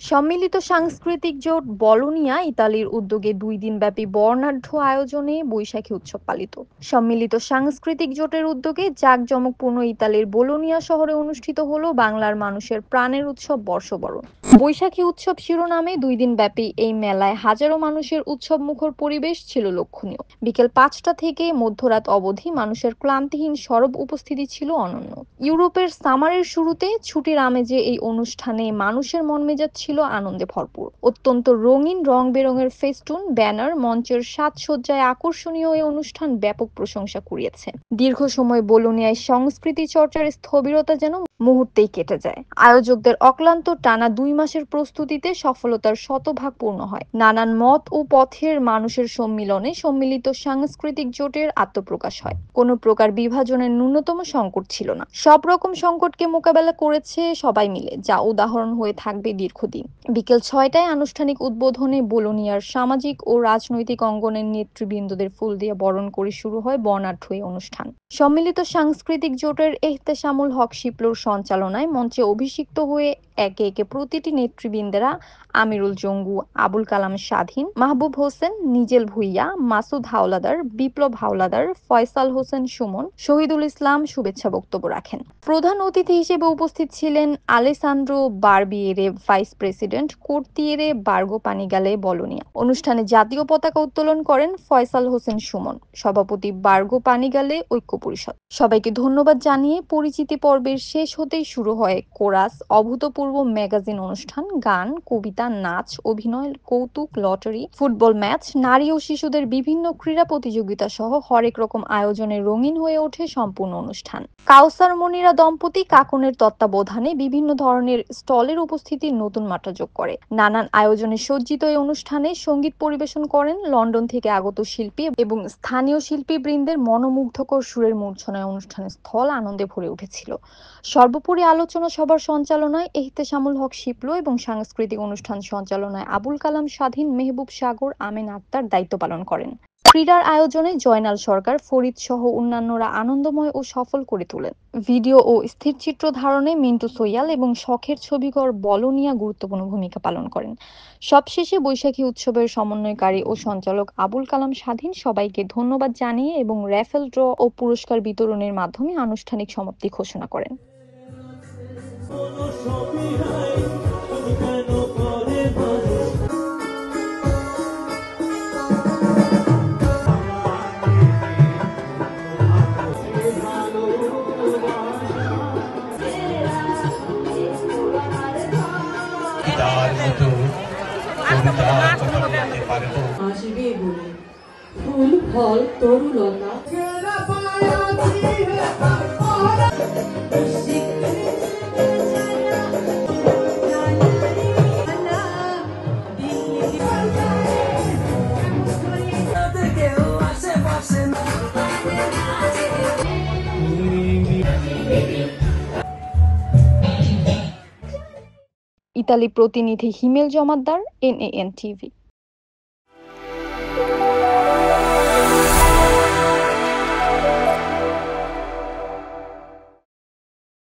সম্মিলিত সাংস্কৃতিক জোট বলোনিয়া ইতালির উদ্যোগে 2 দিনব্যাপী বর্ণাঢ্য আয়োজনে বৈশাখী উৎসব পালিত। সম্মিলিত সাংস্কৃতিক জোটের উদ্যোগে জাঁকজমকপূর্ণ ইতালির বোলোনিয়া শহরে অনুষ্ঠিত হলো বাংলার মানুষের প্রাণের উৎসব বর্ষবরণ। বৈশাখী উৎসব শিরোনামে 2 দিনব্যাপী এই মেলায় হাজারো মানুষের উৎসব মুখর পরিবেশ ছিল লক্ষণীয়। বিকেল 5টা থেকে মধ্যরাত অবধি মানুষের ক্লান্তিহীন সরব উপস্থিতি ছিল অনন্য। ইউরোপের সামারের শুরুতে ছুটির আমেজে এই অনুষ্ঠানে মানুষের মন মেজাজ ছিল আনন্দে ভরপুর। অত্যন্ত রঙিন রং বেরঙের ফেস্টুন, ব্যানার, মঞ্চের সাজসজ্জায় আকর্ষণীয় এই অনুষ্ঠান ব্যাপক প্রশংসা কুড়িয়েছে। দীর্ঘ সময় বোলোনিয়ায় সংস্কৃতি চর্চার স্থবিরতা যেন মুহূর্তেই কেটে যায়। আয়োজকদের অক্লান্ত টানা 2 মাসের প্রস্তুতিতে সফলতার শতভাগ পূর্ণ হয়। নানান মত ও পথের মানুষের সম্মিলনে সম্মিলিত সাংস্কৃতিক জোটের আত্মপ্রকাশ হয়। কোনো প্রকার বিভাজনের ন্যূনতম সংকট ছিল না। সব রকম সংকটকে মোকাবেলা করেছে সবাই মিলে, যা উদাহরণ হয়ে থাকবে দীর্ঘদিন। বিকেল 6টায় আনুষ্ঠানিক উদ্বোধনে বোলোনিয়ার সামাজিক ও রাজনৈতিক অঙ্গনের নেতৃবৃন্দদের ফুল দিয়ে বরণ করে শুরু হয় বর্ণাঢ্য এই অনুষ্ঠান। সম্মিলিত সাংস্কৃতিক জোটের এহতেশামুল হক শিপলুর সঞ্চালনায় মঞ্চে অভিষিক্ত হয়ে একে একে প্রতিটি নেতৃবৃন্দেরা আমিরুল জঙ্গু, আবুল কালাম স্বাধীন, মাহবুব হোসেন, নিজেল ভুইয়া, মাসুদ হাওলাদার, বিপ্লব হাওলাদার, ফয়সাল হোসেন সুমন, শহীদুল ইসলাম শুভেচ্ছা বক্তব্য রাখেন। প্রধান অতিথি হিসেবে উপস্থিত ছিলেন আলেসান্দ্রো বারবিয়েরে, ভাইস প্রেসিডেন্ট কোর্তিয়েরে বার্গো পানিগালে বলোনিয়া। অনুষ্ঠানে জাতীয় পতাকা উত্তোলন করেন ফয়সাল হোসেন সুমন, সভাপতি বার্গো পানিগালে ঐক্য পরিষদ। সবাইকে ধন্যবাদ জানিয়ে পরিচিতি পর্বের শেষ হতেই শুরু হয় কোরাস, অভূতপূর্ব ম্যাগাজিন অনুষ্ঠান, গান, কবিতা, নাচ, অভিনয়, কৌতুক, লটারি, ফুটবল ম্যাচ, নারী ও শিশুদের বিভিন্ন ক্রীড়া প্রতিযোগিতা সহ হরেক রকম আয়োজনে রঙিন হয়ে ওঠে সম্পূর্ণ অনুষ্ঠান। কাউসার মনিরা দম্পতি কাকনের তত্ত্বাবধানে বিভিন্ন ধরনের স্টলের উপস্থিতি নতুন মাত্রা যোগ করে। নানান আয়োজনে সজ্জিত এই অনুষ্ঠানে সঙ্গীত পরিবেশন করেন লন্ডন থেকে আগত শিল্পী এবং স্থানীয় শিল্পীবৃন্দের মনোমুগ্ধকর সুরের মূর্ছনায় অনুষ্ঠানের স্থল আনন্দে ভরে উঠেছিল। সর্বোপরি আলোচনা সভার সঞ্চালনায় এহতেশামুল হক শিপলু এবং সাংস্কৃতিক অনুষ্ঠান সঞ্চালনায় আবুল কালাম স্বাধীন, মেহবুব সাগর, আমেন আক্তার দায়িত্ব পালন করেন। ক্রীড়ার আয়োজনে জয়নাল সরকার, ফরিদ সহ অন্যান্যরা আনন্দময় ও সফল করে তোলেন। ভিডিও ও স্থিরচিত্র ধারণে মিন্টু সোয়াল এবং শখের ছবিঘর বলোনিয়া গুরুত্বপূর্ণ ভূমিকা পালন করেন। সবশেষে বৈশাখী উৎসবের সমন্বয়কারী ও সঞ্চালক আবুল কালাম স্বাধীন সবাইকে ধন্যবাদ জানিয়ে এবং র্যাফেল ড্র ও পুরস্কার বিতরণের মাধ্যমে আনুষ্ঠানিক সমাপ্তি ঘোষণা করেন। আসবে বলে ফুল ফল তরুলতা ইতালি প্রতিনিধি হিমেল জমাদ্দার, NAN টিভি।